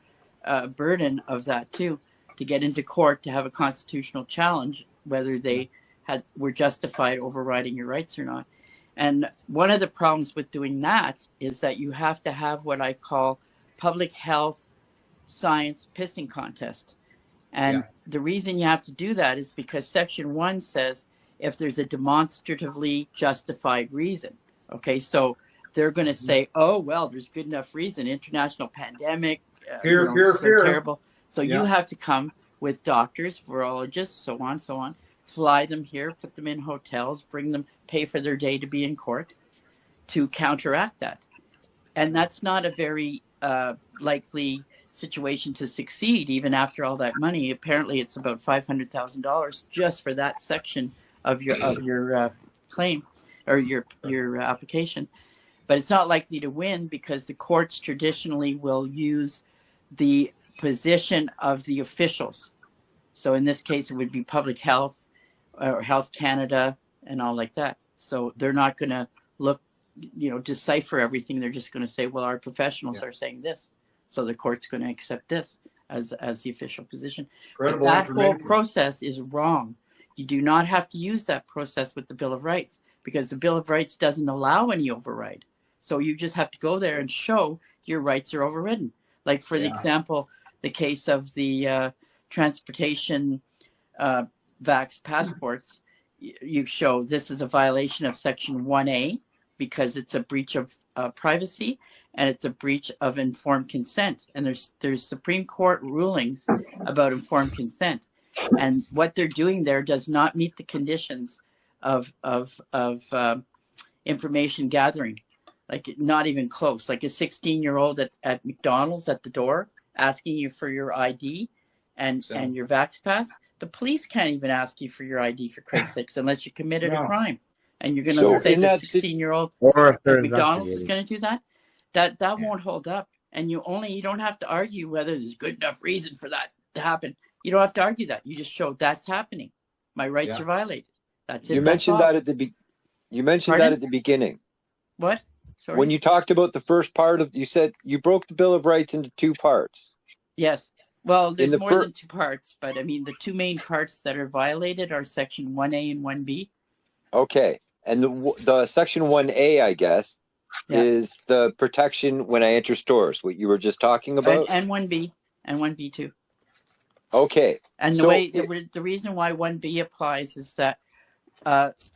burden of that too, to get into court to have a constitutional challenge whether they were justified overriding your rights or not. And one of the problems with doing that is that you have to have what I call public health science pissing contest. And the reason you have to do that is because section 1 says if there's a demonstratively justified reason. Okay, so they're going to say, oh, well, there's good enough reason, international pandemic, Fear. terrible. So you have to come with doctors, virologists, so on, fly them here, put them in hotels, bring them, pay for their day to be in court to counteract that. And that's not a very likely situation to succeed, even after all that money. Apparently, it's about $500,000 just for that section of your claim or your application. But it's not likely to win because the courts traditionally will use the position of the officials. So in this case, it would be Public Health or Health Canada and all like that. So they're not going to look, decipher everything. They're just going to say, well, our professionals are saying this. So the court's going to accept this as the official position. But that whole process is wrong. You do not have to use that process with the Bill of Rights because the Bill of Rights doesn't allow any override. So you just have to go there and show your rights are overridden. Like for the example, the case of the transportation vax passports, you show this is a violation of section 1A because it's a breach of privacy and it's a breach of informed consent. And there's Supreme Court rulings about informed consent. And what they're doing there does not meet the conditions of information gathering. Like not even close, like a 16-year-old at McDonald's at the door asking you for your ID and your Vax Pass. The police can't even ask you for your ID for Christ's sakes unless you committed a crime. And you're going to say the 16-year-old at McDonald's is going to do that? That won't hold up. And you don't have to argue whether there's good enough reason for that to happen. You don't have to argue that. You just show that's happening. My rights are violated. That's it. You mentioned that at the beginning. What? Sorry? When you talked about the first part you said you broke the Bill of Rights into 2 parts. Yes. Well, there's more than 2 parts, but I mean, the 2 main parts that are violated are section 1A and 1B. Okay. And the section 1A, I guess, is the protection when I enter stores, what you were just talking about. And 1B and 1B too. Okay. And the reason why 1B applies is that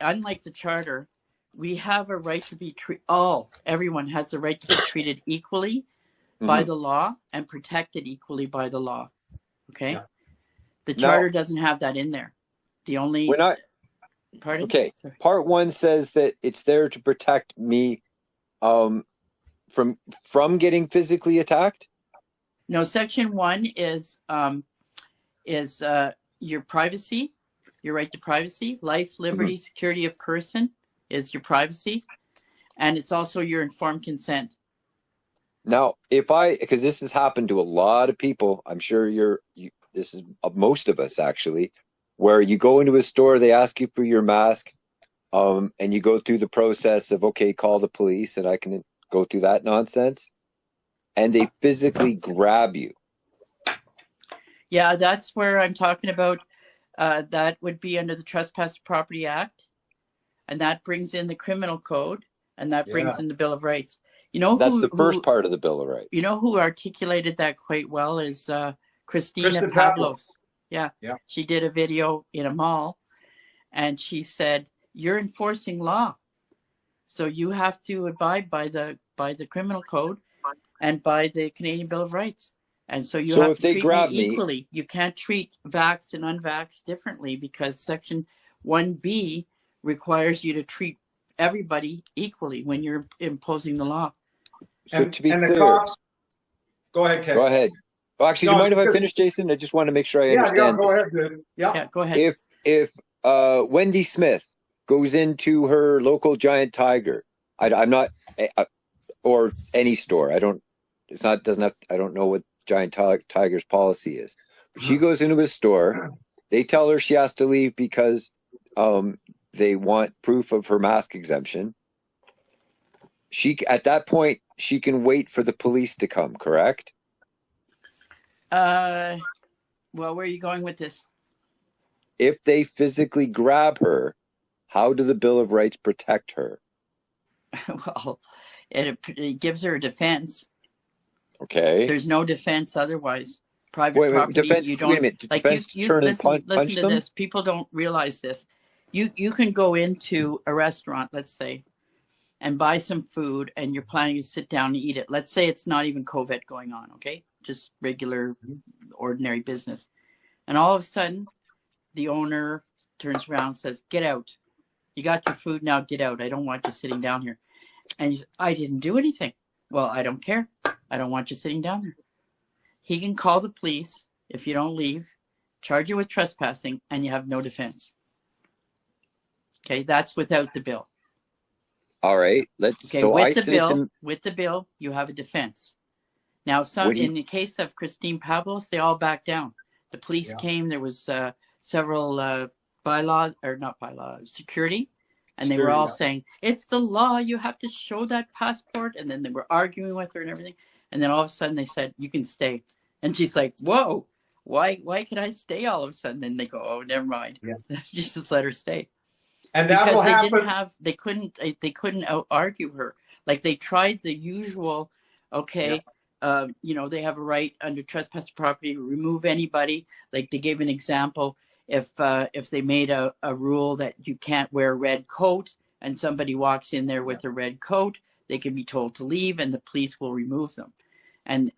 unlike the charter, we have a right to be everyone has the right to be treated equally by the law and protected equally by the law. Okay. Yeah. The charter doesn't have that in there. Pardon? Okay. Sorry. Part 1 says that it's there to protect me from getting physically attacked. No, section 1 is your privacy, your right to privacy, life, liberty, security of person is your privacy, and it's also your informed consent. Now, because this has happened to a lot of people, I'm sure this is most of us actually, where you go into a store, they ask you for your mask, and you go through the process of, okay, call the police, and I can go through that nonsense, and they physically grab you. Yeah, that's where I'm talking about. That would be under the Trespass Property Act. And that brings in the criminal code and that brings in the Bill of Rights. You know That's who, the first part of the Bill of Rights. You know who articulated that quite well is Christina Kristen Pavlos. Yeah. Yeah. She did a video in a mall, and she said, "You're enforcing law, so you have to abide by the criminal code and by the Canadian Bill of Rights. And so you have if to they treat grab me equally. You can't treat vaxxed and unvaxxed differently because Section 1B requires you to treat everybody equally when you're imposing the law." So to be and the clear, cops, go ahead, Ken. go ahead. Oh, actually, No, do you mind if I because- finish, Jason? I just want to make sure I Yeah, understand. go this. ahead, dude. Yeah. Yeah, go ahead. If Wendy Smith goes into her local Giant Tiger, I'm not, or any store. I don't know what Giant Tiger's policy is. But she goes into a store. They tell her she has to leave because they want proof of her mask exemption. At that point, she can wait for the police to come, correct? Well, where are you going with this? If they physically grab her, how do the Bill of Rights protect her? Well, it gives her a defense. Okay. There's no defense otherwise. Private Wait, property, defense, you don't wait a minute. like. Defense You turn listen, and punch to them? this. People don't realize this. You can go into a restaurant, let's say, and buy some food, and you're planning to sit down and eat it. Let's say it's not even COVID going on, okay? Just regular, ordinary business. And all of a sudden, the owner turns around and says, "Get out. You got your food, now get out. I don't want you sitting down here." And you say, "I didn't do anything." "Well, I don't care. I don't want you sitting down there." He can call the police if you don't leave, charge you with trespassing, and you have no defense. Okay, that's without the bill. All right. Okay, with the bill, you have a defense. Now, in the case of Christine Pavlos, they all backed down. The police came. There was several security, and they were all saying, "It's the law. You have to show that passport." And then they were arguing with her and everything. And then all of a sudden they said, "You can stay." And she's like, "Whoa, why can I stay all of a sudden?" And they go, "Oh, never mind." Yeah. Just let her stay. And that will happen. They couldn't out argue her. Like they tried the usual, okay, they have a right under trespass property to remove anybody. Like they gave an example. If they made a rule that you can't wear a red coat and somebody walks in there with a red coat, they can be told to leave and the police will remove them. And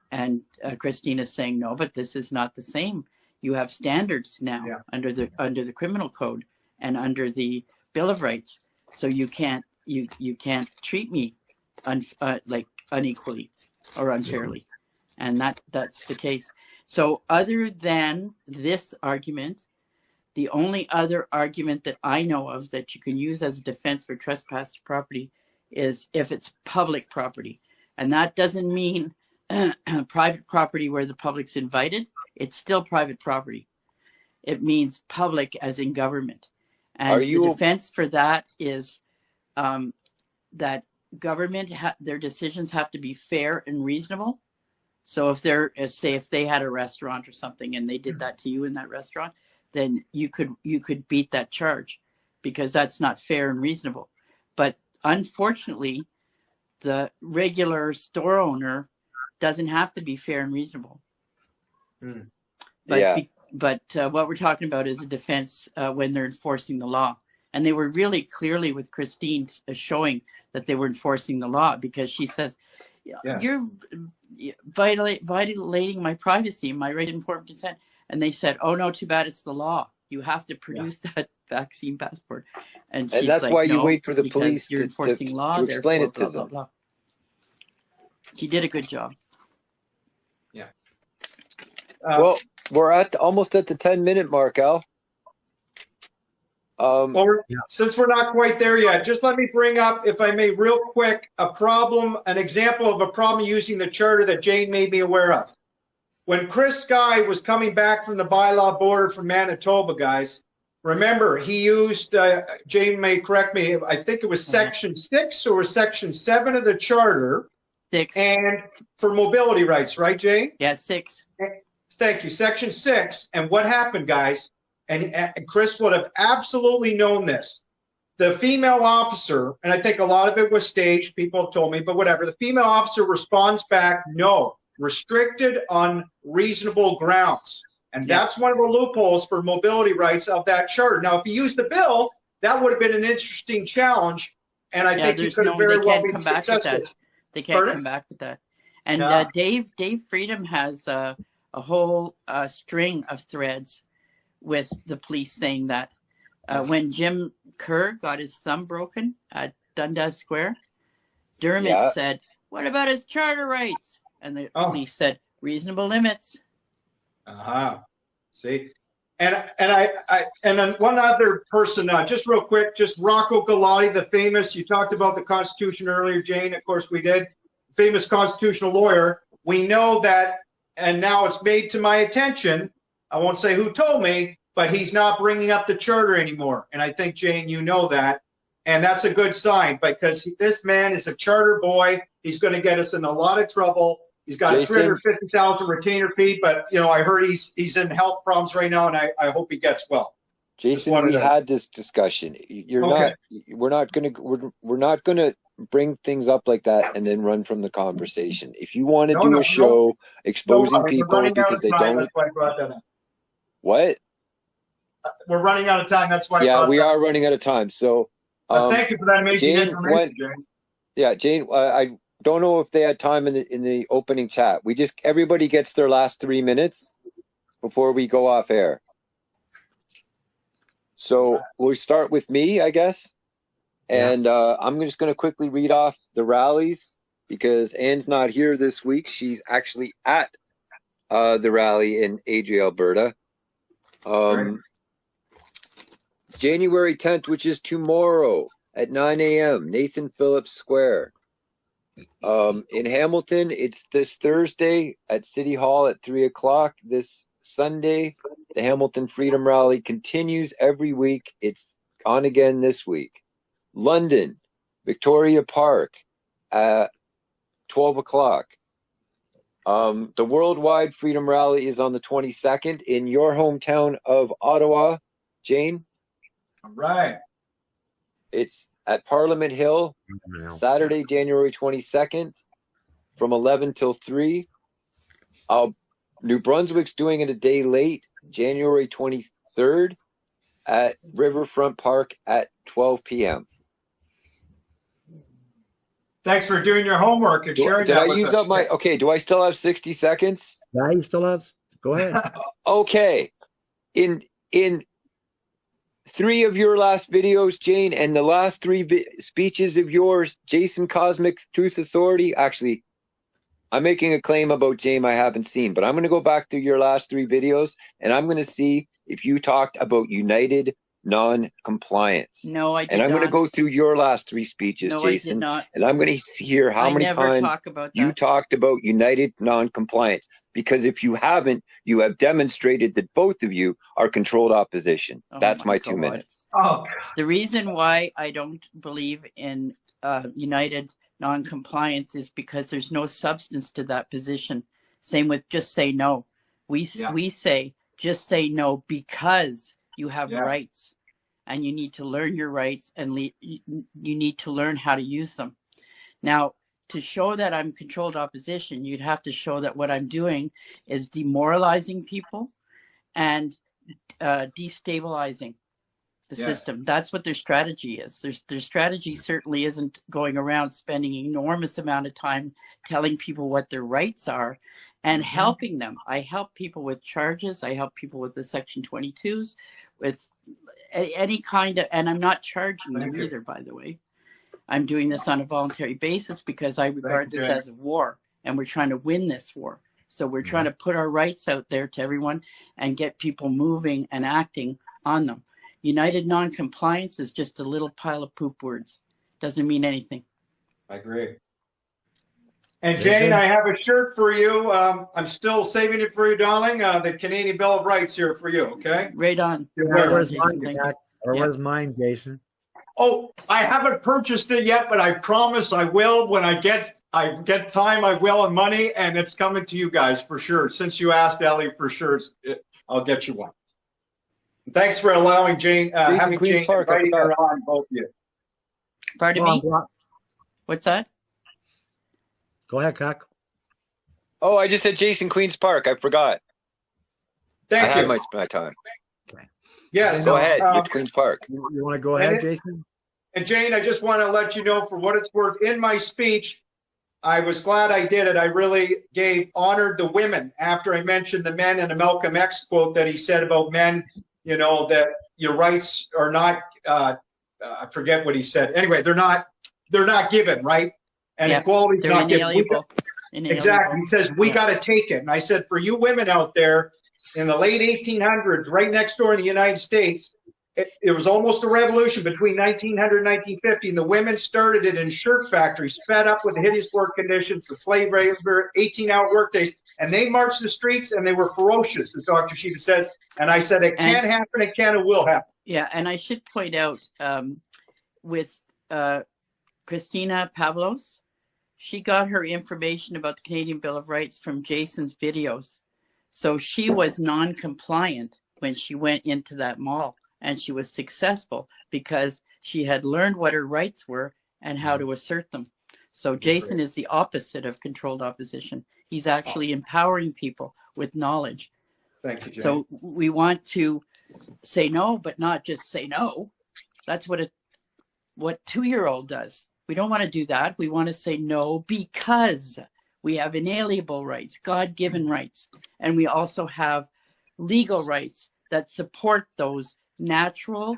Christina's saying, "No, but this is not the same. You have standards now under the criminal code and under the Bill of Rights. So you can't treat me unequally or unfairly." And that's the case. So other than this argument, the only other argument that I know of that you can use as a defense for trespass to property is if it's public property. And that doesn't mean private property where the public's invited. It's still private property. It means public as in government. And the defense for that is that government, their decisions have to be fair and reasonable. So if they had a restaurant or something and they did that to you in that restaurant, then you could beat that charge because that's not fair and reasonable. But unfortunately, the regular store owner doesn't have to be fair and reasonable. But what we're talking about is a defense when they're enforcing the law. And they were really clearly with Christine showing that they were enforcing the law because she says, "You're violating my privacy, my right to informed consent." And they said, "Oh, no, too bad. It's the law. You have to produce that vaccine passport." And she's that's like, why you "No, wait for the because police you're enforcing law, to explain it to blah, them. blah, blah. She did a good job. Yeah. Well, we're almost at the 10-minute mark, Al. Since we're not quite there yet, just let me bring up, if I may, real quick, an example of a problem using the charter that Jane made me aware of. When Chris Sky was coming back from the bylaw border from Manitoba, guys, remember he used, Jane may correct me, I think it was section 6 or section 7 of the charter. 6. And for mobility rights, right, Jane? Yeah, 6. Thank you, section 6. And what happened, guys? And Chris would have absolutely known this. the female officer, and I think a lot of it was staged, people have told me, but whatever, the female officer responds back, no, restricted on reasonable grounds. And that's one of the loopholes for mobility rights of that charter. Now, if you use the bill, that would have been an interesting challenge, and I think you could have very well been successful. They can't come back with that. And Dave Freedom has a whole string of threads with the police saying that. When Jim Kerr got his thumb broken at Dundas Square, Dermot said, "What about his charter rights?" And the police said, "Reasonable limits." See, and then one other person, just real quick, just Rocco Galati, the famous. You talked about the Constitution earlier, Jane. Of course, we did. Famous constitutional lawyer. We know that, and now it's made to my attention. I won't say who told me, but he's not bringing up the charter anymore. And I think, Jane, you know that. And that's a good sign, because this man is a charter boy. He's going to get us in a lot of trouble. He's got a 350,000 retainer fee, but I heard he's in health problems right now, and I hope he gets well. Jason, we had this discussion. We're not going to bring things up like that and then run from the conversation. If you want to do a show exposing people because they don't. That's why I brought that up. What? We're running out of time. That's why. Yeah, we are running out of time. So thank you for that amazing information, Jane. Yeah, Jane. I don't know if they had time in the opening chat. Everybody gets their last 3 minutes before we go off air. So we'll start with me, I guess. And I'm just going to quickly read off the rallies because Anne's not here this week. She's actually at the rally in Adria, Alberta. January 10th, which is tomorrow at 9 a.m., Nathan Phillips Square. In Hamilton, it's this Thursday at City Hall at 3 o'clock. This Sunday, the Hamilton Freedom Rally continues every week. It's on again this week. London, Victoria Park at 12 o'clock. The Worldwide Freedom Rally is on the 22nd in your hometown of Ottawa, Jane. All right. It's at Parliament Hill, Saturday, January 22nd, from 11 till 3. New Brunswick's doing it a day late, January 23rd, at Riverfront Park at 12 p.m. Thanks for doing your homework and sharing that with us. Did I use up my... Okay, do I still have 60 seconds? Yeah, you still have... Go ahead. Okay. In 3 of your last videos, Jane, and the last 3 speeches of yours, Jason Cosmic Truth Authority, actually, I'm making a claim about Jane I haven't seen, but I'm going to go back to your last 3 videos, and I'm going to see if you talked about United Non-Compliance. No, I did not. And I'm going to go through your last 3 speeches, no, Jason. I did not. And I'm going to hear how many times you talked about United Non-Compliance. Because if you haven't, you have demonstrated that both of you are controlled opposition. That's my 2 minutes. Oh. The reason why I don't believe in United Non-Compliance is because there's no substance to that position. Same with just say no. We say just say no because you have rights, and you need to learn your rights, and you need to learn how to use them. Now, to show that I'm controlled opposition, you'd have to show that what I'm doing is demoralizing people and destabilizing the system. That's what their strategy is. Their strategy certainly isn't going around spending an enormous amount of time telling people what their rights are and helping them. I help people with charges. I help people with the Section 22s, with any kind of, and I'm not charging them either, by the way. I'm doing this on a voluntary basis because I regard this as a war, and we're trying to win this war. So we're trying to put our rights out there to everyone and get people moving and acting on them. United Non-Compliance is just a little pile of poop words. Doesn't mean anything. I agree. And Jane, I have a shirt for you. I'm still saving it for you, darling. The Canadian Bill of Rights here for you, okay? Right on. Where's mine, Jason? Oh, I haven't purchased it yet, but I promise I will. When I get time, I will, and money, and it's coming to you guys for sure. Since you asked, Ellie, for sure, I'll get you one. Thanks for allowing Jane, having Queen's Jane, Park, I inviting her forgot. on, both of you. Pardon me? What's that? Go ahead, Canuck. Oh, I just said Jason Queen's Park. I forgot. I Thank had you. my time. Yes. Go ahead. um, It's Queen's Park. You want to go ahead, And Jason? And Jane, I just want to let you know, for what it's worth, in my speech, I was glad I did it. I really honored the women after I mentioned the men and the Malcolm X quote that he said about men, you know, that your rights are not, I forget what he said. Anyway, they're not given, right? And equality is they're not given. inalienable. Exactly. He says, we got to take it. And I said, for you women out there in the late 1800s, right next door in the United States, it was almost a revolution between 1900 and 1950. And the women started it in shirt factories, fed up with the hideous work conditions, the slave labor, 18-hour workdays. And they marched the streets and they were ferocious, as Dr. Shiva says. And I said, it can happen, it can, it will happen. Yeah. And I should point out with Christina Pavlos, she got her information about the Canadian Bill of Rights from Jason's videos. So she was non-compliant when she went into that mall, and she was successful because she had learned what her rights were and how to assert them. So Jason is the opposite of controlled opposition. He's actually empowering people with knowledge. Thank you, Jane. So we want to say no, but not just say no. That's what 2-year-old does. We don't want to do that. We want to say no because we have inalienable rights, God-given rights, and we also have legal rights that support those natural,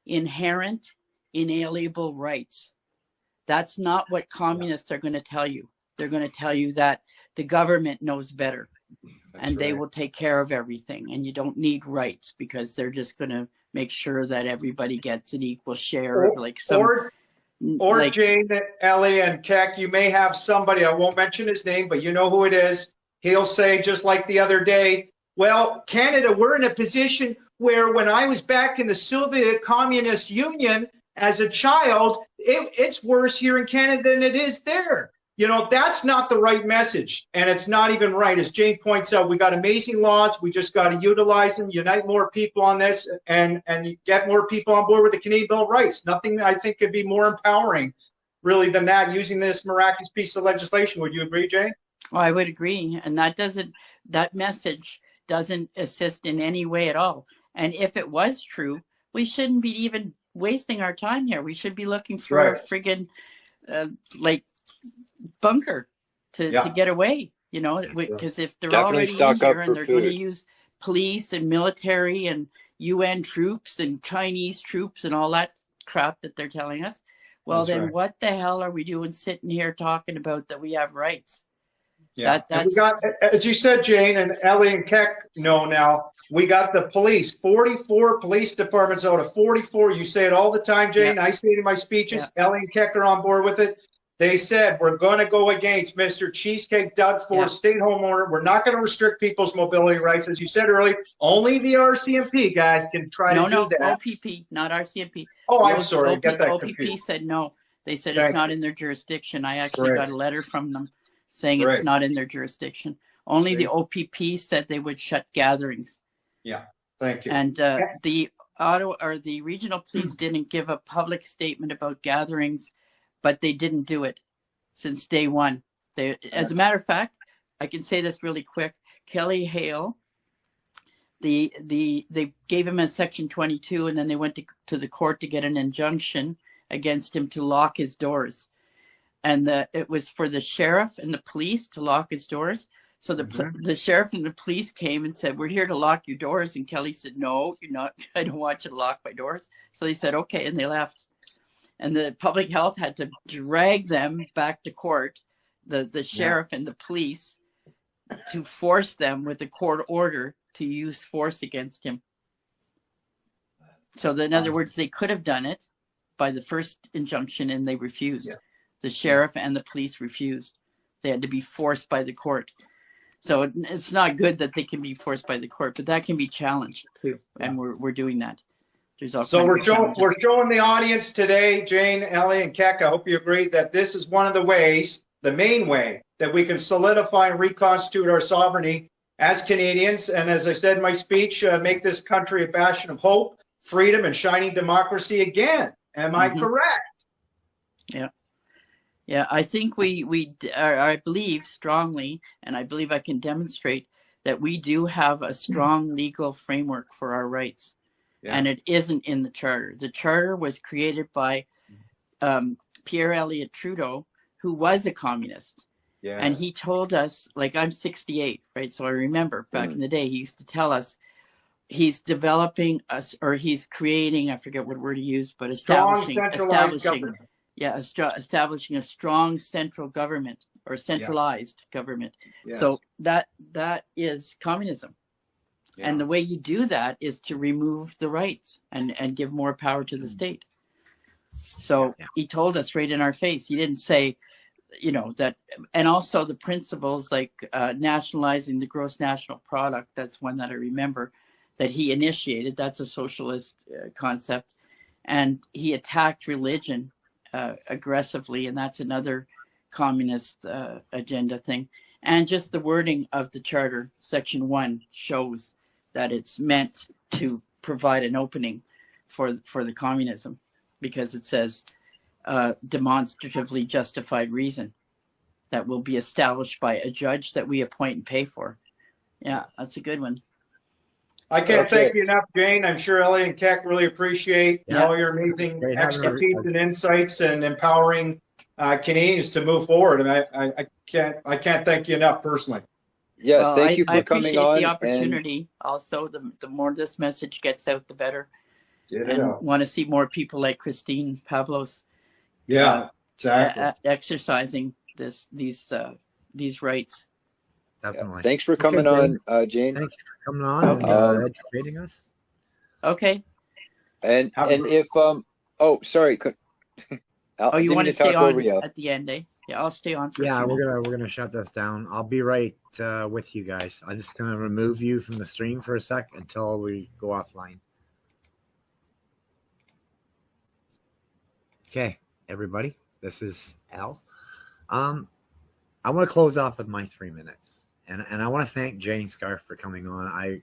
inherent, inalienable rights. That's not what communists are going to tell you. They're going to tell you that the government knows better and they will take care of everything, and you don't need rights because they're just going to make sure that everybody gets an equal share. Or Jane, Ellie, and Keck, you may have somebody, I won't mention his name, but you know who it is. He'll say, just like the other day, well, Canada, we're in a position where when I was back in the Soviet Communist Union as a child, it's worse here in Canada than it is there. You know, that's not the right message, and it's not even right. As Jane points out, we got amazing laws. We just got to utilize them, unite more people on this, and get more people on board with the Canadian Bill of Rights. Nothing I think could be more empowering, really, than that, using this miraculous piece of legislation. Would you agree, Jane? Well, I would agree, and that message doesn't assist in any way at all. And if it was true, we shouldn't be even wasting our time here. We should be looking for a friggin' bunker to get away, you know, because if they're already in here and they're going to use police and military and UN troops and Chinese troops and all that crap that they're telling us, well, then what the hell are we doing sitting here talking about that we have rights? Yeah, and we got, as you said, Jane, and Ellie and Keck know now, we got the police, 44 police departments out of 44. You say it all the time, Jane. I say it in my speeches. Ellie and Keck are on board with it. They said, we're going to go against Mr. Cheesecake Doug for stay-at-home order. We're not going to restrict people's mobility rights. As you said earlier, only the RCMP guys can try to do that. No, OPP, not RCMP. Oh, I'm sorry. Get that OPP confused. said no. They said it's not in their jurisdiction. I actually got a letter from them saying it's not in their jurisdiction. Only the OPP said they would shut gatherings. Yeah, thank you. And the regional police didn't give a public statement about gatherings, but they didn't do it since day one. As a matter of fact, I can say this really quick. Kelly Hale, they gave him a Section 22, and then they went to the court to get an injunction against him to lock his doors. And it was for the sheriff and the police to lock his doors. So the sheriff and the police came and said, we're here to lock your doors. And Kelly said, no, you're not. I don't want you to lock my doors. So they said, okay, and they left. And the public health had to drag them back to court, the sheriff and the police, to force them with a court order to use force against him. So in other words, they could have done it by the first injunction, and they refused. The sheriff and the police refused. They had to be forced by the court. So it's not good that they can be forced by the court, but that can be challenged too. And we're doing that. So we're showing the audience today, Jane, Ellie, and Keck, I hope you agree that this is one of the ways, the main way, that we can solidify and reconstitute our sovereignty as Canadians, and as I said in my speech, make this country a bastion of hope, freedom, and shining democracy again. Am I correct? Yeah. Yeah, I think I believe strongly, and I believe I can demonstrate that we do have a strong legal framework for our rights. Yeah. And it isn't in the charter. The charter was created by Pierre Elliott Trudeau, who was a communist. Yeah. And he told us, like, I'm 68, right? So I remember back in the day, he used to tell us he's developing us, or he's creating, I forget what word he used, but establishing a strong central government, or centralized government. Yes. So that is communism. Yeah. And the way you do that is to remove the rights and give more power to the state. So he told us right in our face. He didn't say, that, and also the principles like nationalizing the gross national product. That's one that I remember that he initiated. That's a socialist concept. And he attacked religion aggressively, and that's another communist agenda thing. And just the wording of the charter, section 1, shows that it's meant to provide an opening for the communism, because it says demonstratively justified reason that will be established by a judge that we appoint and pay for. Yeah, that's a good one. I can't thank you enough, Jane. I'm sure Ellie and Keck really appreciate all your amazing expertise and insights and empowering Canadians to move forward. And I can't thank you enough personally. Yes, thank you for coming on. I appreciate the opportunity. Also, the more this message gets out, the better. And want to see more people like Christine Pavlos. Yeah, exactly. Exercising these rights. Definitely. Yeah. Thanks for coming on, Jane. Thank you for coming on and educating us. Okay. And if sorry. You want to stay on at the end, eh? Yeah, I'll stay on. We're gonna shut this down. I'll be right with you guys. I'm just gonna remove you from the stream for a sec until we go offline. Okay, everybody. This is Al. I want to close off with my 3 minutes, and I want to thank Jane Scharf for coming on. I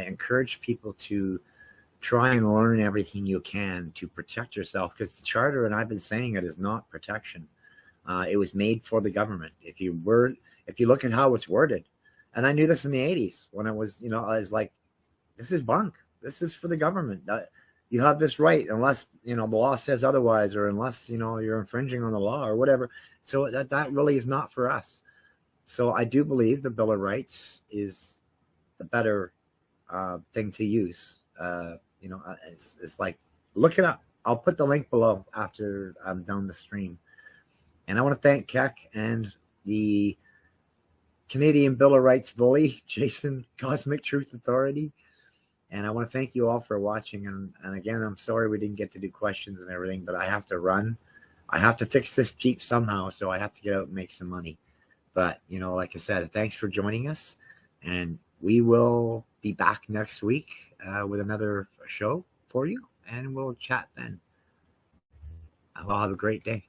encourage people to try and learn everything you can to protect yourself, because the charter, and I've been saying it, is not protection. It was made for the government. If you look at how it's worded, and I knew this in the 80s when I was like, this is bunk. This is for the government. You have this right unless the law says otherwise, or unless you're infringing on the law or whatever. So that really is not for us. So I do believe the Bill of Rights is the better thing to use. It's like, look it up. I'll put the link below after I'm done the stream. And I want to thank Keck and the Canadian Bill of Rights bully, Jason, Cosmic Truth Authority. And I want to thank you all for watching. And again, I'm sorry we didn't get to do questions and everything, but I have to run. I have to fix this Jeep somehow, so I have to get out and make some money. But, like I said, thanks for joining us. And we will be back next week with another show for you, and we'll chat then. I'll have a great day.